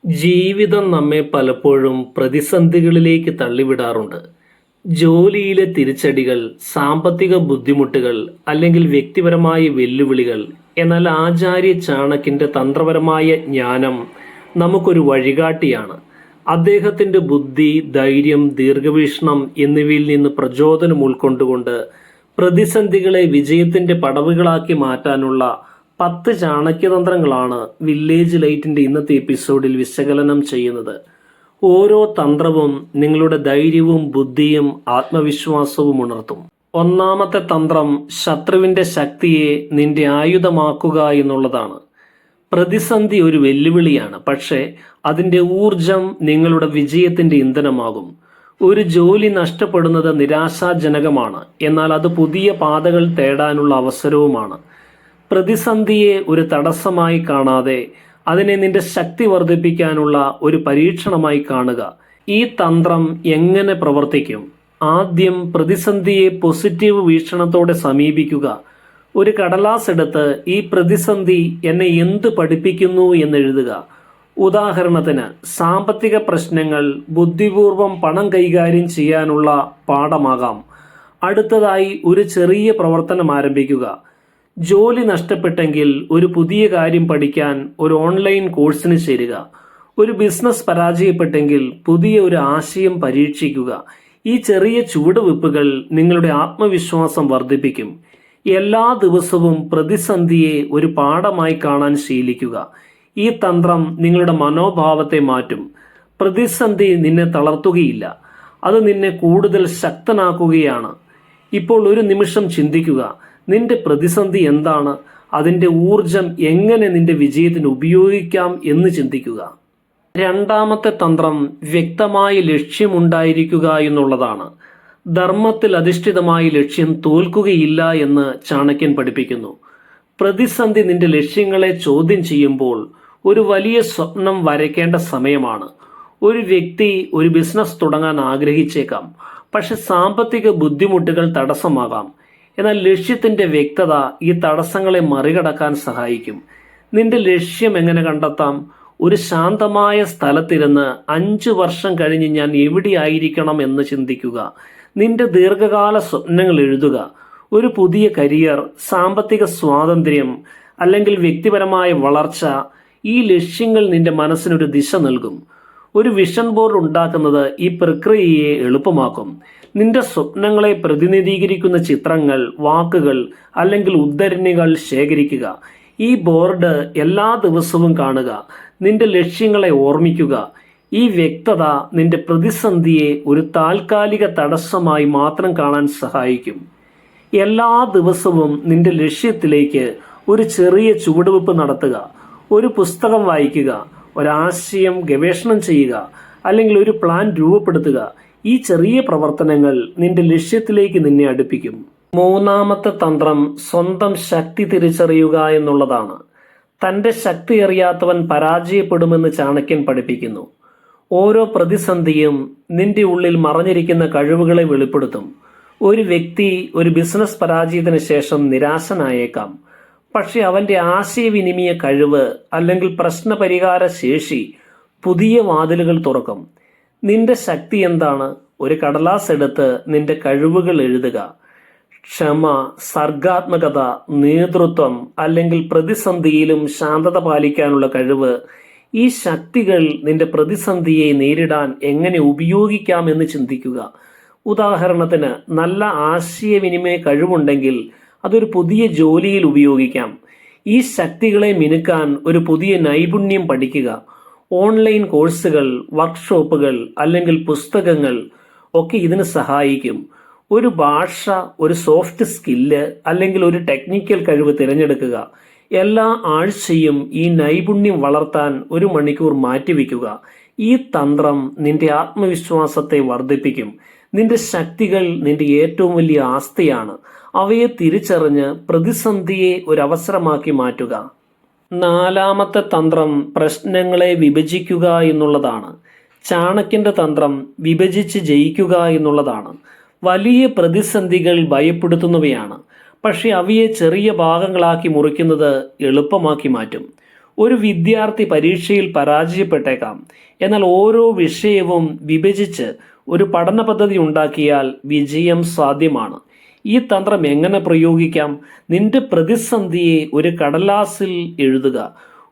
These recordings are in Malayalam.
ജീവിതം നമ്മെ പലപ്പോഴും പ്രതിസന്ധികളിലേക്ക് തള്ളിവിടാറുണ്ട്. ജോലിയിലെ തിരിച്ചടികൾ, സാമ്പത്തിക ബുദ്ധിമുട്ടുകൾ അല്ലെങ്കിൽ വ്യക്തിപരമായ വെല്ലുവിളികൾ. എന്നാൽ ആചാര്യ ചാണക്യന്റെ തന്ത്രപരമായ ജ്ഞാനം നമുക്കൊരു വഴികാട്ടിയാണ്. അദ്ദേഹത്തിന്റെ ബുദ്ധി, ധൈര്യം, ദീർഘവീക്ഷണം എന്നിവയിൽ നിന്ന് പ്രചോദനം ഉൾക്കൊണ്ടുകൊണ്ട് പ്രതിസന്ധികളെ വിജയത്തിന്റെ പടവുകളാക്കി മാറ്റാനുള്ള 10 ചാണക്യതന്ത്രങ്ങളാണ് വില്ലേജ് ലൈറ്റിന്റെ ഇന്നത്തെ എപ്പിസോഡിൽ വിശകലനം ചെയ്യുന്നത്. ഓരോ തന്ത്രവും നിങ്ങളുടെ ധൈര്യവും ബുദ്ധിയും ആത്മവിശ്വാസവും ഉണർത്തും. ഒന്നാമത്തെ തന്ത്രം ശത്രുവിന്റെ ശക്തിയെ നിന്റെ ആയുധമാക്കുക എന്നുള്ളതാണ്. പ്രതിസന്ധി ഒരു വെല്ലുവിളിയാണ്, പക്ഷേ അതിന്റെ ഊർജം നിങ്ങളുടെ വിജയത്തിന്റെ ഇന്ധനമാകും. ഒരു ജോലി നഷ്ടപ്പെടുന്നത് നിരാശാജനകമാണ്, എന്നാൽ അത് പുതിയ പാതകൾ തേടാനുള്ള അവസരവുമാണ്. പ്രതിസന്ധിയെ ഒരു തടസ്സമായി കാണാതെ അതിനെ നിന്റെ ശക്തി വർദ്ധിപ്പിക്കാനുള്ള ഒരു പരീക്ഷണമായി കാണുക. ഈ തന്ത്രം എങ്ങനെ പ്രവർത്തിക്കും? ആദ്യം പ്രതിസന്ധിയെ പോസിറ്റീവ് വീക്ഷണത്തോടെ സമീപിക്കുക. ഒരു കടലാസ് എടുത്ത് ഈ പ്രതിസന്ധി എന്നെ എന്ത് പഠിപ്പിക്കുന്നു എന്നെഴുതുക. ഉദാഹരണത്തിന്, സാമ്പത്തിക പ്രശ്നങ്ങൾ ബുദ്ധിപൂർവം പണം കൈകാര്യം ചെയ്യാനുള്ള പാഠമാകാം. അടുത്തതായി ഒരു ചെറിയ പ്രവർത്തനം ആരംഭിക്കുക. ജോലി നഷ്ടപ്പെട്ടെങ്കിൽ ഒരു പുതിയ കാര്യം പഠിക്കാൻ ഒരു ഓൺലൈൻ കോഴ്സിന് ചേരുക. ഒരു ബിസിനസ് പരാജയപ്പെട്ടെങ്കിൽ പുതിയ ഒരു ആശയം പരീക്ഷിക്കുക. ഈ ചെറിയ ചുവടുവെപ്പുകൾ നിങ്ങളുടെ ആത്മവിശ്വാസം വർദ്ധിപ്പിക്കും. എല്ലാ ദിവസവും പ്രതിസന്ധിയെ ഒരു പാഠമായി കാണാൻ ശീലിക്കുക. ഈ തന്ത്രം നിങ്ങളുടെ മനോഭാവത്തെ മാറ്റും. പ്രതിസന്ധി നിന്നെ തളർത്തുകയില്ല, അത് നിന്നെ കൂടുതൽ ശക്തനാക്കുകയാണ്. ഇപ്പോൾ ഒരു നിമിഷം ചിന്തിക്കുക, നിന്റെ പ്രതിസന്ധി എന്താണ്? അതിൻ്റെ ഊർജം എങ്ങനെ നിന്റെ വിജയത്തിന് ഉപയോഗിക്കാം എന്ന് ചിന്തിക്കുക. രണ്ടാമത്തെ തന്ത്രം വ്യക്തമായ ലക്ഷ്യമുണ്ടായിരിക്കുക എന്നുള്ളതാണ്. ധർമ്മത്തിൽ അധിഷ്ഠിതമായ ലക്ഷ്യം തോൽക്കുകയില്ല എന്ന് ചാണക്യൻ പഠിപ്പിക്കുന്നു. പ്രതിസന്ധി നിന്റെ ലക്ഷ്യങ്ങളെ ചോദ്യം ചെയ്യുമ്പോൾ ഒരു വലിയ സ്വപ്നം വരയ്ക്കേണ്ട സമയമാണ്. ഒരു വ്യക്തി ഒരു ബിസിനസ് തുടങ്ങാൻ ആഗ്രഹിച്ചേക്കാം, പക്ഷെ സാമ്പത്തിക ബുദ്ധിമുട്ടുകൾ തടസ്സമാകാം. എന്നാൽ ലക്ഷ്യത്തിന്റെ വ്യക്തത ഈ തടസ്സങ്ങളെ മറികടക്കാൻ സഹായിക്കും. നിന്റെ ലക്ഷ്യം എങ്ങനെ കണ്ടെത്താം? ഒരു ശാന്തമായ സ്ഥലത്തിരുന്ന് 5 വർഷം കഴിഞ്ഞ് ഞാൻ എവിടെയായിരിക്കണം എന്ന് ചിന്തിക്കുക. നിന്റെ ദീർഘകാല സ്വപ്നങ്ങൾ എഴുതുക. ഒരു പുതിയ കരിയർ, സാമ്പത്തിക സ്വാതന്ത്ര്യം അല്ലെങ്കിൽ വ്യക്തിപരമായ വളർച്ച. ഈ ലക്ഷ്യങ്ങൾ നിന്റെ മനസ്സിനൊരു ദിശ നൽകും. ഒരു വിഷൻ ബോർഡ് ഉണ്ടാക്കുന്നത് ഈ പ്രക്രിയയെ എളുപ്പമാക്കും. നിന്റെ സ്വപ്നങ്ങളെ പ്രതിനിധീകരിക്കുന്ന ചിത്രങ്ങൾ, വാക്കുകൾ അല്ലെങ്കിൽ ഉദ്ധരണികൾ ശേഖരിക്കുക. ഈ ബോർഡ് എല്ലാ ദിവസവും കാണുക. നിന്റെ ലക്ഷ്യങ്ങളെ ഓർമ്മിക്കുക. ഈ വ്യക്തത നിന്റെ പ്രതിസന്ധിയെ ഒരു താൽക്കാലിക തടസ്സമായി മാത്രം കാണാൻ സഹായിക്കും. എല്ലാ ദിവസവും നിന്റെ ലക്ഷ്യത്തിലേക്ക് ഒരു ചെറിയ ചുവടുവെപ്പ് നടത്തുക. ഒരു പുസ്തകം വായിക്കുക, ഒരാശയം ഗവേഷണം ചെയ്യുക, അല്ലെങ്കിൽ ഒരു പ്ലാൻ രൂപപ്പെടുത്തുക. ഈ ചെറിയ പ്രവർത്തനങ്ങൾ നിന്റെ ലക്ഷ്യത്തിലേക്ക് നിന്നെ അടുപ്പിക്കും. മൂന്നാമത്തെ തന്ത്രം സ്വന്തം ശക്തി തിരിച്ചറിയുക എന്നുള്ളതാണ്. തൻ്റെ ശക്തി അറിയാത്തവൻ പരാജയപ്പെടുമെന്ന് ചാണക്യൻ പഠിപ്പിക്കുന്നു. ഓരോ പ്രതിസന്ധിയും നിന്റെ ഉള്ളിൽ മറഞ്ഞിരിക്കുന്ന കഴിവുകളെ വെളിപ്പെടുത്തും. ഒരു വ്യക്തി ഒരു ബിസിനസ് പരാജയത്തിന് ശേഷം നിരാശനായേക്കാം, പക്ഷെ അവന്റെ ആശയവിനിമയ കഴിവ് അല്ലെങ്കിൽ പ്രശ്നപരിഹാര ശേഷി പുതിയ വാതിലുകൾ തുറക്കും. നിന്റെ ശക്തി എന്താണ്? ഒരു കടലാസ് എടുത്ത് നിന്റെ കഴിവുകൾ എഴുതുക. ക്ഷമ, സർഗാത്മകത, നേതൃത്വം അല്ലെങ്കിൽ പ്രതിസന്ധിയിലും ശാന്തത പാലിക്കാനുള്ള കഴിവ്. ഈ ശക്തികൾ നിന്റെ പ്രതിസന്ധിയെ നേരിടാൻ എങ്ങനെ ഉപയോഗിക്കാമെന്ന് ചിന്തിക്കുക. ഉദാഹരണത്തിന്, നല്ല ആശയവിനിമയ കഴിവുണ്ടെങ്കിൽ അതൊരു പുതിയ ജോലിയിൽ ഉപയോഗിക്കാം. ഈ ശക്തികളെ മിനുക്കാൻ ഒരു പുതിയ നൈപുണ്യം പഠിക്കുക. ഓൺലൈൻ കോഴ്സുകൾ, വർക്ക്ഷോപ്പുകൾ അല്ലെങ്കിൽ പുസ്തകങ്ങൾ ഒക്കെ ഇതിന് സഹായിക്കും. ഒരു ഭാഷ, ഒരു സോഫ്റ്റ് സ്കില്ല് അല്ലെങ്കിൽ ഒരു ടെക്നിക്കൽ കഴിവ് തിരഞ്ഞെടുക്കുക. എല്ലാ ആഴ്ചയും ഈ നൈപുണ്യം വളർത്താൻ 1 മണിക്കൂർ മാറ്റിവെക്കുക. ഈ തന്ത്രം നിന്റെ ആത്മവിശ്വാസത്തെ വർദ്ധിപ്പിക്കും. നിന്റെ ശക്തികൾ നിന്റെ ഏറ്റവും വലിയ ആസ്തിയാണ്. അവയെ തിരിച്ചറിഞ്ഞ് പ്രതിസന്ധിയെ ഒരു അവസരമാക്കി മാറ്റുക. നാലാമത്തെ തന്ത്രം പ്രശ്നങ്ങളെ വിഭജിക്കുക എന്നുള്ളതാണ്. ചാണക്യന്റെ തന്ത്രം വിഭജിച്ച് ജയിക്കുക എന്നുള്ളതാണ്. വലിയ പ്രതിസന്ധികൾ ഭയപ്പെടുത്തുന്നവയാണ്, പക്ഷെ അവയെ ചെറിയ ഭാഗങ്ങളാക്കി മുറിക്കുന്നത് എളുപ്പമാക്കി മാറ്റും. ഒരു വിദ്യാർത്ഥി പരീക്ഷയിൽ പരാജയപ്പെട്ടേക്കാം. എന്നാൽ ഓരോ വിഷയവും വിഭജിച്ച് ഒരു പഠന പദ്ധതി ഉണ്ടാക്കിയാൽ വിജയം സാധ്യമാണ്. ഈ തന്ത്രം എങ്ങനെ പ്രയോഗിക്കാം? നിന്റെ പ്രതിസന്ധിയെ ഒരു കടലാസിൽ എഴുതുക.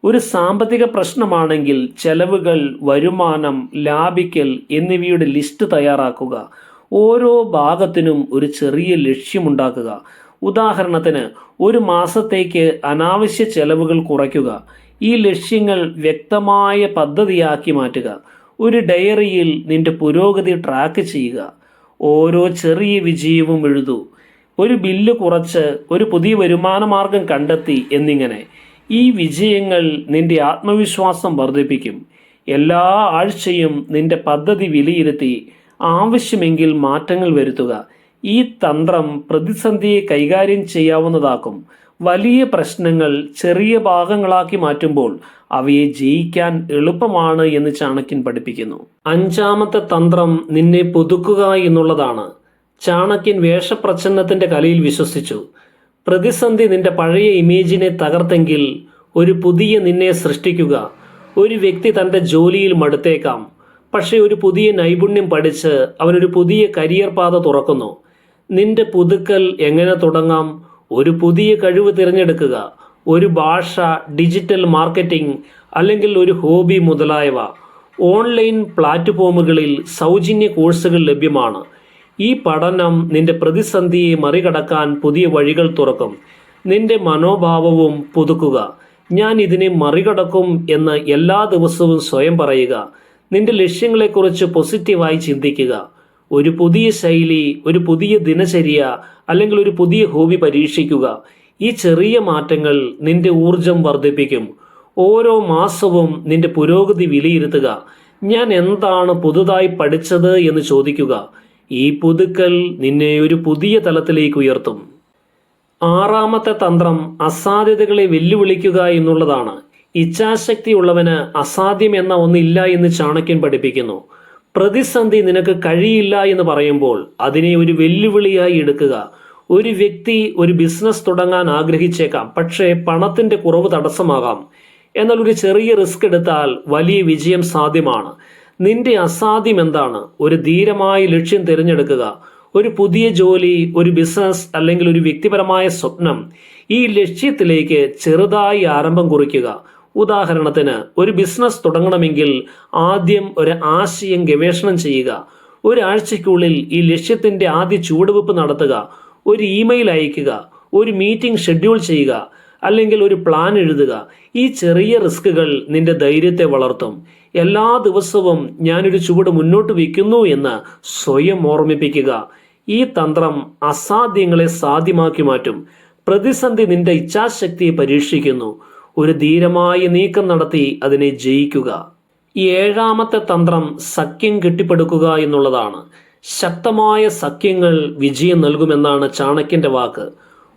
ഒരു സാമ്പത്തിക പ്രശ്നമാണെങ്കിൽ ചെലവുകൾ, വരുമാനം, ലാഭിക്കൽ എന്നിവയുടെ ലിസ്റ്റ് തയ്യാറാക്കുക. ഓരോ ഭാഗത്തിനും ഒരു ചെറിയ ലക്ഷ്യമുണ്ടാക്കുക. ഉദാഹരണത്തിന്, ഒരു മാസത്തേക്ക് അനാവശ്യ ചെലവുകൾ കുറയ്ക്കുക. ഈ ലക്ഷ്യങ്ങൾ വ്യക്തമായ പദ്ധതിയാക്കി മാറ്റുക. ഒരു ഡയറിയിൽ നിന്റെ പുരോഗതി ട്രാക്ക് ചെയ്യുക. ഓരോ ചെറിയ വിജയവും എഴുതൂ. ഒരു ബില്ല് കുറച്ച്, ഒരു പുതിയ വരുമാന മാർഗം കണ്ടെത്തി എന്നിങ്ങനെ. ഈ വിജയങ്ങൾ നിന്റെ ആത്മവിശ്വാസം വർദ്ധിപ്പിക്കും. എല്ലാ ആഴ്ചയും നിന്റെ പദ്ധതി വിലയിരുത്തി ആവശ്യമെങ്കിൽ മാറ്റങ്ങൾ വരുത്തുക. ഈ തന്ത്രം പ്രതിസന്ധിയെ കൈകാര്യം ചെയ്യാവുന്നതാക്കും. വലിയ പ്രശ്നങ്ങൾ ചെറിയ ഭാഗങ്ങളാക്കി മാറ്റുമ്പോൾ അവയെ ജയിക്കാൻ എളുപ്പമാണ് എന്ന് ചാണക്യൻ പഠിപ്പിക്കുന്നു. 5ാമത്തെ തന്ത്രം നിന്നെ പുതുക്കുക എന്നുള്ളതാണ്. ചാണക്യൻ വേഷപ്രച്ഛന്നത്തിന്റെ കലയിൽ വിശ്വസിച്ചു. പ്രതിസന്ധി നിന്റെ പഴയ ഇമേജിനെ തകർത്തെങ്കിൽ ഒരു പുതിയ നിന്നെ സൃഷ്ടിക്കുക. ഒരു വ്യക്തി തൻ്റെ ജോലിയിൽ മടുത്തേക്കാം, പക്ഷേ ഒരു പുതിയ നൈപുണ്യം പഠിച്ച് അവനൊരു പുതിയ കരിയർ പാത തുറക്കുന്നു. നിന്റെ പുതുക്കൽ എങ്ങനെ തുടങ്ങാം? ഒരു പുതിയ കഴിവ് തിരഞ്ഞെടുക്കുക. ഒരു ഭാഷ, ഡിജിറ്റൽ മാർക്കറ്റിംഗ്, അല്ലെങ്കിൽ ഒരു ഹോബി മുതലായവ. ഓൺലൈൻ പ്ലാറ്റ്ഫോമുകളിൽ സൗജന്യ കോഴ്സുകൾ ലഭ്യമാണ്. ഈ പഠനം നിന്റെ പ്രതിസന്ധിയെ മറികടക്കാൻ പുതിയ വഴികൾ തുറക്കും. നിന്റെ മനോഭാവവും പുതുക്കുക. ഞാൻ ഇതിനെ മറികടക്കും എന്ന് എല്ലാ ദിവസവും സ്വയം പറയുക. നിന്റെ ലക്ഷ്യങ്ങളെക്കുറിച്ച് പോസിറ്റീവായി ചിന്തിക്കുക. ഒരു പുതിയ ശൈലി, ഒരു പുതിയ ദിനചര്യ, അല്ലെങ്കിൽ ഒരു പുതിയ ഹോബി പരീക്ഷിക്കുക. ഈ ചെറിയ മാറ്റങ്ങൾ നിന്റെ ഊർജം വർദ്ധിപ്പിക്കും. ഓരോ മാസവും നിന്റെ പുരോഗതി വിലയിരുത്തുക. ഞാൻ എന്താണ് പുതുതായി പഠിച്ചത് എന്ന് ചോദിക്കുക. ഈ പുതുക്കൽ നിന്നെ ഒരു പുതിയ തലത്തിലേക്ക് ഉയർത്തും. 6ാമത്തെ തന്ത്രം അസാധ്യതകളെ വെല്ലുവിളിക്കുക എന്നുള്ളതാണ്. ഇച്ഛാശക്തിയുള്ളവന് അസാധ്യം എന്ന ഒന്നില്ല എന്ന് ചാണക്യൻ പഠിപ്പിക്കുന്നു. പ്രതിസന്ധി നിനക്ക് കഴിയില്ല എന്ന് പറയുമ്പോൾ അതിനെ ഒരു വെല്ലുവിളിയായി എടുക്കുക. ഒരു വ്യക്തി ഒരു ബിസിനസ് തുടങ്ങാൻ ആഗ്രഹിച്ചേക്കാം, പക്ഷേ പണത്തിന്റെ കുറവ് തടസ്സമാകാം. എന്നാൽ ഒരു ചെറിയ റിസ്ക് എടുത്താൽ വലിയ വിജയം സാധ്യമാണ്. നിന്റെ അസാധ്യം എന്താണ്? ഒരു ധീരമായ ലക്ഷ്യം തിരഞ്ഞെടുക്കുക. ഒരു പുതിയ ജോലി, ഒരു ബിസിനസ്, അല്ലെങ്കിൽ ഒരു വ്യക്തിപരമായ സ്വപ്നം. ഈ ലക്ഷ്യത്തിലേക്ക് ചെറുതായി ആരംഭം കുറിക്കുക. ഉദാഹരണത്തിന്, ഒരു ബിസിനസ് തുടങ്ങണമെങ്കിൽ ആദ്യം ഒരു ആശയം ഗവേഷണം ചെയ്യുക. ഒരാഴ്ചയ്ക്കുള്ളിൽ ഈ ലക്ഷ്യത്തിന്റെ ആദ്യ ചുവടുവെപ്പ് നടത്തുക. ഒരു ഇമെയിൽ അയയ്ക്കുക, ഒരു മീറ്റിംഗ് ഷെഡ്യൂൾ ചെയ്യുക, അല്ലെങ്കിൽ ഒരു പ്ലാൻ എഴുതുക. ഈ ചെറിയ റിസ്കുകൾ നിന്റെ ധൈര്യത്തെ വളർത്തും. എല്ലാ ദിവസവും ഞാനൊരു ചുവട് മുന്നോട്ട് വയ്ക്കുന്നു എന്ന് സ്വയം ഓർമ്മിപ്പിക്കുക. ഈ തന്ത്രം അസാധ്യങ്ങളെ സാധ്യമാക്കി മാറ്റും. പ്രതിസന്ധി നിന്റെ ഇച്ഛാശക്തിയെ പരീക്ഷിക്കുന്നു. ഒരു ധീരമായ നീക്കം നടത്തി അതിനെ ജയിക്കുക. 7ാമത്തെ തന്ത്രം സഖ്യം കെട്ടിപ്പടുക്കുക എന്നുള്ളതാണ്. ശക്തമായ സഖ്യങ്ങൾ വിജയം നൽകുമെന്നാണ് ചാണക്യന്റെ വാക്ക്.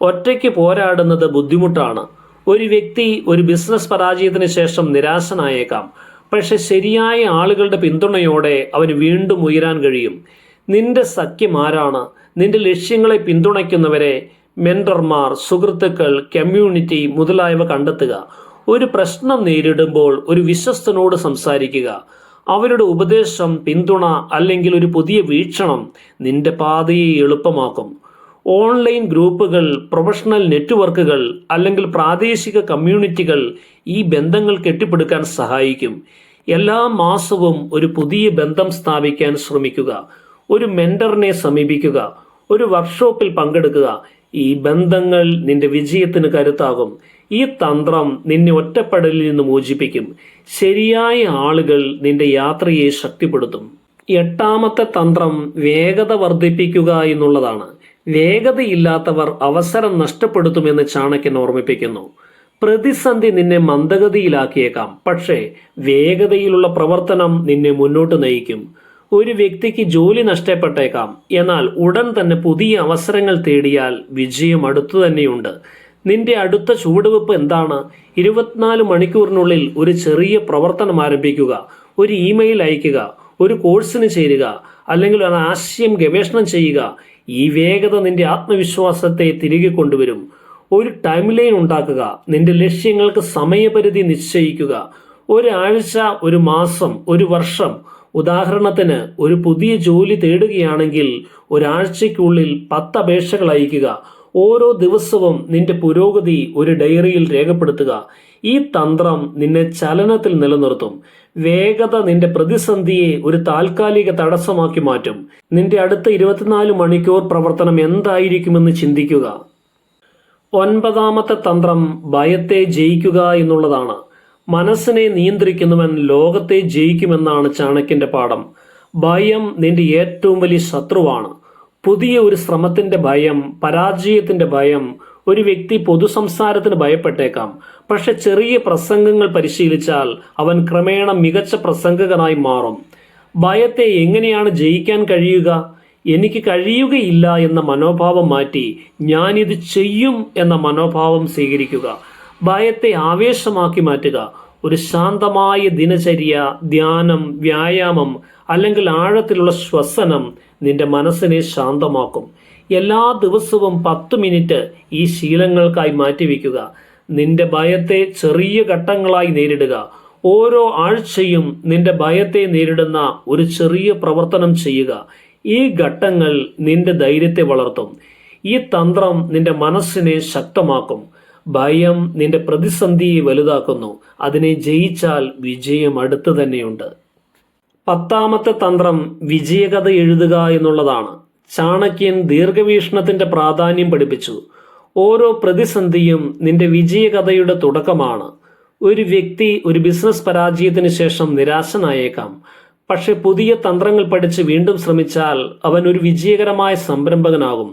ഒറ്റയ്ക്ക് പോരാടുന്നത് ബുദ്ധിമുട്ടാണ്. ഒരു വ്യക്തി ഒരു ബിസിനസ് പരാജയത്തിന് ശേഷം നിരാശനായേക്കാം, പക്ഷെ ശരിയായ ആളുകളുടെ പിന്തുണയോടെ അവന് വീണ്ടും ഉയരാൻ കഴിയും. നിന്റെ സഖ്യം ആരാണ്? നിന്റെ ലക്ഷ്യങ്ങളെ പിന്തുണയ്ക്കുന്നവരെ, മെന്റർമാർ, സുഹൃത്തുക്കൾ, കമ്മ്യൂണിറ്റി മുതലായവ കണ്ടെത്തുക. ഒരു പ്രശ്നം നേരിടുമ്പോൾ ഒരു വിശ്വസ്തനോട് സംസാരിക്കുക. അവരുടെ ഉപദേശം, പിന്തുണ, അല്ലെങ്കിൽ ഒരു പുതിയ വീക്ഷണം നിന്റെ പാതയെ എളുപ്പമാക്കും. ഓൺലൈൻ ഗ്രൂപ്പുകൾ, പ്രൊഫഷണൽ നെറ്റ്വർക്കുകൾ, അല്ലെങ്കിൽ പ്രാദേശിക കമ്മ്യൂണിറ്റികൾ ഈ ബന്ധങ്ങൾ കെട്ടിപ്പടുക്കാൻ സഹായിക്കും. എല്ലാ മാസവും ഒരു പുതിയ ബന്ധം സ്ഥാപിക്കാൻ ശ്രമിക്കുക. ഒരു മെന്ററിനെ സമീപിക്കുക. ഒരു വർക്ക്ഷോപ്പിൽ പങ്കെടുക്കുക. ഈ ബന്ധങ്ങൾ നിന്റെ വിജയത്തിന് കരുത്താകും. ഈ തന്ത്രം നിന്നെ ഒറ്റപ്പെടലിൽ നിന്ന് മോചിപ്പിക്കും. ശരിയായ ആളുകൾ നിന്റെ യാത്രയെ ശക്തിപ്പെടുത്തും. 8ാമത്തെ തന്ത്രം വേഗത വർദ്ധിപ്പിക്കുക എന്നുള്ളതാണ്. വേഗതയില്ലാത്തവർ അവസരം നഷ്ടപ്പെടുത്തുമെന്ന് ചാണക്യൻ ഓർമ്മിപ്പിക്കുന്നു. പ്രതിസന്ധി നിന്നെ മന്ദഗതിയിലാക്കിയേക്കാം, പക്ഷേ വേഗതയിലുള്ള പ്രവർത്തനം നിന്നെ മുന്നോട്ട് നയിക്കും. ഒരു വ്യക്തിക്ക് ജോലി നഷ്ടപ്പെട്ടേക്കാം, എന്നാൽ ഉടൻ തന്നെ പുതിയ അവസരങ്ങൾ തേടിയാൽ വിജയം അടുത്തു തന്നെയുണ്ട്. നിന്റെ അടുത്ത ചുവടുവെപ്പ് എന്താണ്? 24 മണിക്കൂറിനുള്ളിൽ ഒരു ചെറിയ പ്രവർത്തനം ആരംഭിക്കുക. ഒരു ഇമെയിൽ അയയ്ക്കുക, ഒരു കോഴ്സിന് ചേരുക, അല്ലെങ്കിൽ ഒരു ആശയം ഗവേഷണം ചെയ്യുക. ഈ വേഗത നിന്റെ ആത്മവിശ്വാസത്തെ തിരികെ കൊണ്ടുവരും. ഒരു ടൈം ലൈൻ ഉണ്ടാക്കുക. നിന്റെ ലക്ഷ്യങ്ങൾക്ക് സമയപരിധി നിശ്ചയിക്കുക. ഒരാഴ്ച, ഒരു മാസം, ഒരു വർഷം. ഉദാഹരണത്തിന്, ഒരു പുതിയ ജോലി തേടുകയാണെങ്കിൽ ഒരാഴ്ചയ്ക്കുള്ളിൽ 10 അപേക്ഷകൾ അയക്കുക. ഓരോ ദിവസവും നിന്റെ പുരോഗതി ഒരു ഡയറിയിൽ രേഖപ്പെടുത്തുക. ഈ തന്ത്രം നിന്നെ ചലനത്തിൽ നിലനിർത്തും. വേഗത നിന്റെ പ്രതിസന്ധിയെ ഒരു താൽക്കാലിക തടസ്സമാക്കി മാറ്റും. നിന്റെ അടുത്ത 24 മണിക്കൂർ പ്രവർത്തനം എന്തായിരിക്കുമെന്ന് ചിന്തിക്കുക. 9ാമത്തെ തന്ത്രം ഭയത്തെ ജയിക്കുക എന്നുള്ളതാണ്. മനസ്സിനെ നിയന്ത്രിക്കുന്നവൻ ലോകത്തെ ജയിക്കുമെന്നാണ് ചാണക്യന്റെ പാഠം. ഭയം നിന്റെ ഏറ്റവും വലിയ ശത്രുവാണ്. പുതിയ ഒരു ശ്രമത്തിന്റെ ഭയം, പരാജയത്തിന്റെ ഭയം. ഒരു വ്യക്തി പൊതുസംസാരത്തിന് ഭയപ്പെട്ടേക്കാം, പക്ഷെ ചെറിയ പ്രസംഗങ്ങൾ പരിശീലിച്ചാൽ അവൻ ക്രമേണ മികച്ച പ്രസംഗകനായി മാറും. ഭയത്തെ എങ്ങനെയാണ് ജയിക്കാൻ കഴിയുക? എനിക്ക് കഴിയുകയില്ല എന്ന മനോഭാവം മാറ്റി ഞാനിത് ചെയ്യും എന്ന മനോഭാവം സ്വീകരിക്കുക. ഭയത്തെ ആവേശമാക്കി മാറ്റുക. ഒരു ശാന്തമായ ദിനചര്യ, ധ്യാനം, വ്യായാമം അല്ലെങ്കിൽ ആഴത്തിലുള്ള ശ്വസനം നിന്റെ മനസ്സിനെ ശാന്തമാക്കും. എല്ലാ ദിവസവും 10 മിനിറ്റ് ഈ ശീലങ്ങൾക്കായി മാറ്റിവെക്കുക. നിന്റെ ഭയത്തെ ചെറിയ ഘട്ടങ്ങളായി നേരിടുക. ഓരോ ആഴ്ചയും നിന്റെ ഭയത്തെ നേരിടുന്ന ഒരു ചെറിയ പ്രവർത്തനം ചെയ്യുക. ഈ ഘട്ടങ്ങൾ നിന്റെ ധൈര്യത്തെ വളർത്തും. ഈ തന്ത്രം നിന്റെ മനസ്സിനെ ശക്തമാക്കും. ഭയം നിന്റെ പ്രതിസന്ധിയെ വലുതാക്കുന്നു. അതിനെ ജയിച്ചാൽ വിജയം അടുത്ത് തന്നെയുണ്ട്. 10ാമത്തെ തന്ത്രം വിജയകഥ എഴുതുക എന്നുള്ളതാണ്. ചാണക്യൻ ദീർഘവീക്ഷണത്തിന്റെ പ്രാധാന്യം പഠിപ്പിച്ചു. ഓരോ പ്രതിസന്ധിയും നിന്റെ വിജയകഥയുടെ തുടക്കമാണ്. ഒരു വ്യക്തി ഒരു ബിസിനസ് പരാജയത്തിന് ശേഷം നിരാശനായേക്കാം, പക്ഷെ പുതിയ തന്ത്രങ്ങൾ പഠിച്ച് വീണ്ടും ശ്രമിച്ചാൽ അവൻ ഒരു വിജയകരമായ സംരംഭകനാകും.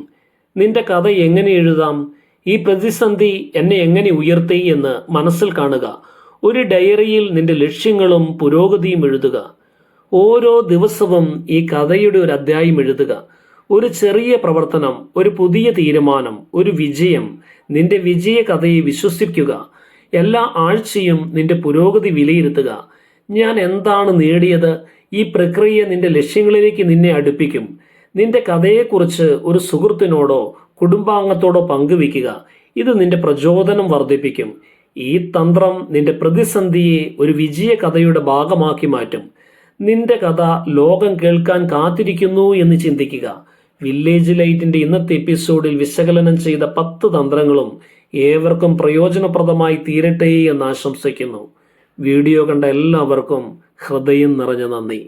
നിന്റെ കഥ എങ്ങനെ എഴുതാം? ഈ പ്രതിസന്ധി എന്നെ എങ്ങനെ ഉയർത്തി എന്ന് മനസ്സിൽ കാണുക. ഒരു ഡയറിയിൽ നിന്റെ ലക്ഷ്യങ്ങളും പുരോഗതിയും എഴുതുക. ഓരോ ദിവസവും ഈ കഥയുടെ ഒരു അധ്യായം എഴുതുക. ഒരു ചെറിയ പ്രവർത്തനം, ഒരു പുതിയ തീരുമാനം, ഒരു വിജയം. നിന്റെ വിജയ കഥയെ വിശ്വസിക്കുക. എല്ലാ ആഴ്ചയും നിന്റെ പുരോഗതി വിലയിരുത്തുക. ഞാൻ എന്താണ് നേടിയത്? ഈ പ്രക്രിയ നിന്റെ ലക്ഷ്യങ്ങളിലേക്ക് നിന്നെ അടുപ്പിക്കും. നിന്റെ കഥയെക്കുറിച്ച് ഒരു സുഹൃത്തിനോടോ കുടുംബാംഗത്തോടോ പങ്കുവെക്കുക. ഇത് നിന്റെ പ്രചോദനം വർദ്ധിപ്പിക്കും. ഈ തന്ത്രം നിന്റെ പ്രതിസന്ധിയെ ഒരു വിജയ കഥയുടെ ഭാഗമാക്കി മാറ്റും. നിന്റെ കഥ ലോകം കേൾക്കാൻ കാത്തിരിക്കുന്നു എന്ന് ചിന്തിക്കുക. വില്ലേജ് ലൈറ്റിന്റെ ഇന്നത്തെ എപ്പിസോഡിൽ വിശകലനം ചെയ്ത 10 തന്ത്രങ്ങളും ഏവർക്കും പ്രയോജനപ്രദമായി തീരട്ടെ എന്ന് ആശംസിക്കുന്നു. വീഡിയോ കണ്ട എല്ലാവർക്കും ഹൃദയം നിറഞ്ഞ നന്ദി.